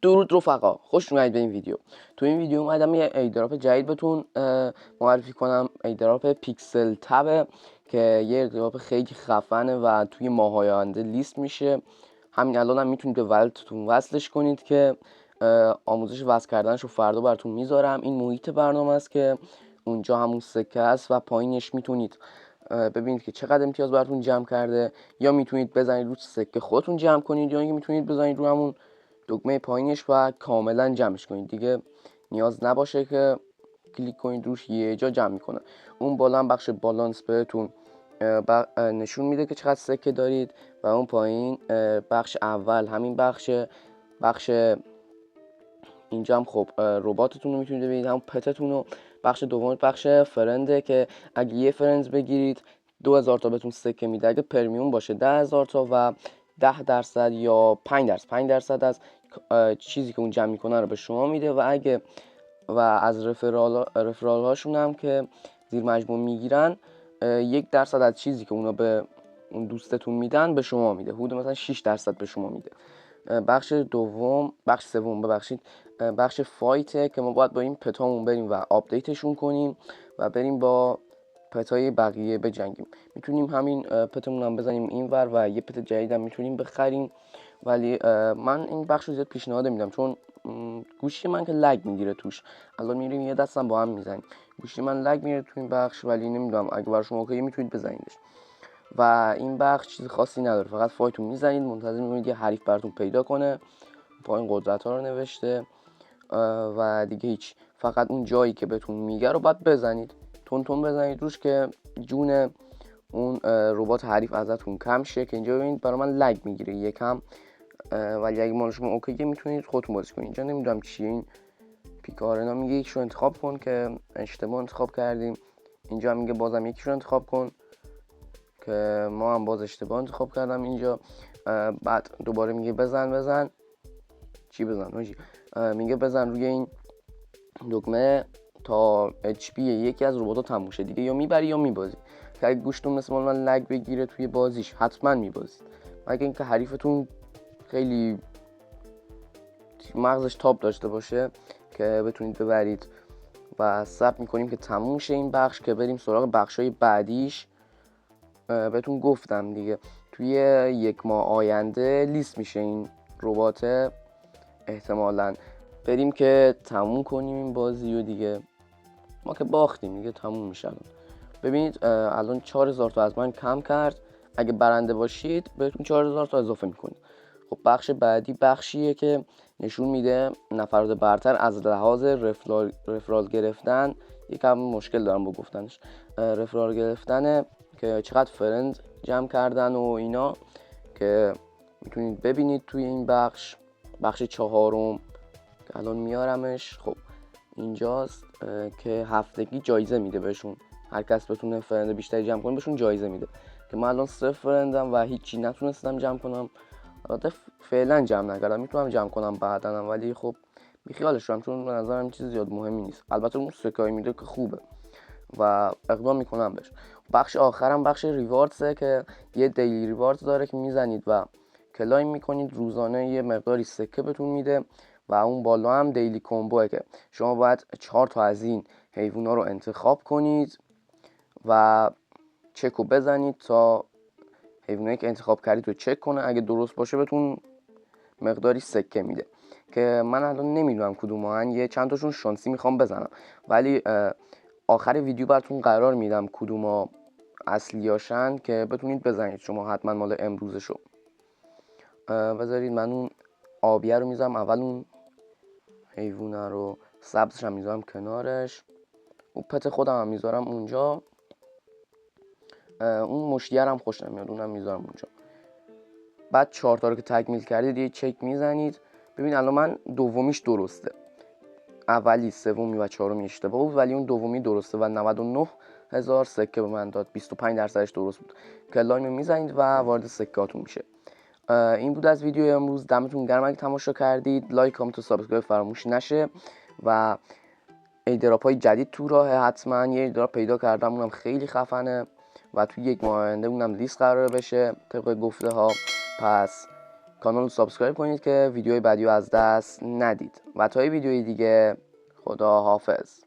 درود رفقا، خوش اومدید به این ویدیو. تو این ویدیو اومدم یه ایردراپ جدید بهتون معرفی کنم. ایردراپ پیکسل تب که یه ایردراپ خیلی خفنه و توی ماه‌های آینده لیست میشه. همین الان هم میتونید به والتتون وصلش کنید که آموزش وصل کردنش رو فردا براتون میذارم. این محیط برنامه است که اونجا همون سکه است و پایینش میتونید ببینید که چقدر امتیاز براتون جمع کرده، یا میتونید بزنید رو سکه خودتون جمع کنید، یا اینکه میتونید بزنید رو همون دکمه پایینش و کاملا جمعش کنید. دیگه نیاز نباشه که کلیک کنید روش، یه جا جمع میکنه. اون بالا هم بخش بالانس بهتون نشون میده که چقدر سکه دارید، و اون پایین بخش اول همین بخش اینجا هم خب رباتتون رو میتونید ببینید، هم پتتون رو. بخش دوم بخش فرنده که اگه یه فرند بگیرید 2000 تا بهتون سکه میده، اگه پرمیوم باشه 10000 تا و 10% یا 5% از چیزی که اون جمع میکنه رو به شما میده، و اگه و از رفرال هاشون هم که زیر مجموع میگیرن 1% از چیزی که اونا به اون دوستتون میدن به شما میده. حدود مثلا 6% به شما میده. بخش سوم بخش فایته که ما باید با این پتامون بریم و آپدیتشون کنیم و بریم با پتای بقیه بجنگیم. میتونیم همین پتمون هم بزنیم اینور و یه پت جدید هم میتونیم بخریم، ولی من این بخش رو زیاد پیشنهاد میدم چون گوشی من که لگ میگیره توش. الان میریم یه دستم با هم میزنیم، گوشی من لگ میگیره تو این بخش، ولی نمیدونم اگه برای شما اوکی میتونید بزنیدش. و این بخش چیز خاصی نداره، فقط فایتون میزنید، منتظر میمونید یه حریف براتون پیدا کنه. پایین قدرت ها رو نوشته و دیگه هیچ، فقط اون جایی که بهتون میگه رو باید بزنید، تون بزنید روش که جون اون ربات حریف ازتون کم شه. که اینجا ببینید برای من لگ میگیره یکم، ولی اگه مال شما اوکیه میتونید خودتون بازی کنید. اینجا نمیدونم چیه این پیکارنا، میگه یکیشو انتخاب کن که اشتباه انتخاب کردیم. اینجا میگه بازم یکیشو انتخاب کن که ما هم باز اشتباه انتخاب کردم اینجا. بعد دوباره میگه بزن چی بزن؟ میگه بزن روی این دکمه تا HP یکی از ربات‌ها تموم شه. دیگه یا میبری یا میبازی. که اگه گوشتون مثل من لگ بگیره توی بازیش حتما میبازید، مگه اینکه حریفتون خیلی مغزش تاپ داشته باشه که بتونید ببرید. و صبر میکنیم که تموم شه این بخش که بریم سراغ بخشای بعدیش. بهتون گفتم دیگه توی 1 ماه آینده لیست میشه این ربات، احتمالاً بریم که تموم کنیم این بازی و دیگه ما که باختیم دیگه تموم میشه. ببینید الان 4000 تا از من کم کرد. اگه برنده باشید بهتون 4000 تا اضافه میکنید. خب بخش بعدی بخشیه که نشون میده نفرات برتر از لحاظ رفرال گرفتن یکم مشکل دارم با گفتنش. رفرال گرفتن که چقدر فرند جمع کردن و اینا که میتونید ببینید توی این بخش چهارم که الان میارمش. خب اینجاست که هفتگی جایزه میده بهشون، هر کس بتونه فرند بیشتری جمع کنه بهشون جایزه میده. که من الان 0 فرندم و هیچی نتونستم جمع کنم. البته فعلا جمع نکردم، میتونم جمع کنم بعداً، ولی خب بیخیالش شدم چون به نظرم چیز زیاد مهمی نیست. البته اون سکای میده که خوبه و اقدام میکنم بهش. بخش آخرم بخش ریواردزه که یه دیلی ریواردز داره که میزنید و کلایم میکنید، روزانه یه مقداری سکه بهتون میده. و اون بالا هم دیلی کمبوه که شما باید 4 تا از این حیوونا رو انتخاب کنید و چکو بزنید تا حیوانایی که انتخاب کردید رو چک کنه. اگه درست باشه بهتون مقداری سکه میده که من الان نمیدونم کدومن، یه چند تاشون شانسی میخوام بزنم، ولی آخر ویدیو براتون قرار میدم کدوما اصلیاشن که بتونید بزنید شما حتما مال امروزشو. بذارید من اون آبیه رو میذارم اول، اون حیوانه رو سبزش هم میذارم کنارش، اون پت خودم هم میذارم اونجا، اون مشتیه هم خوش نمیاد اونم میذارم اونجا. بعد 4 تا رو که تکمیل کردید یه چک میزنید. ببین الان من دومیش درسته، اولی سومی و چهارمی اشتباه بود، ولی اون دومی درسته و 99000 سکه به من داد. 25%ش درست بود. کلایم میزنید و وارد سکاتون میشه. این بود از ویدیو امروز. دمتون گرم اگه تماشا کردید. لایک، کامنت و سابسکرایب فراموش نشه. و ایردراپ های جدید تو راه، حتما یه ایردراپ پیدا کردم اونم خیلی خفنه و توی 1 ماه آینده اونم لیست قرار بشه طبق گفته ها. پس کانال رو سابسکرایب کنید که ویدیوی بعدی رو از دست ندید. و تا ویدیوی دیگه، خدا حافظ.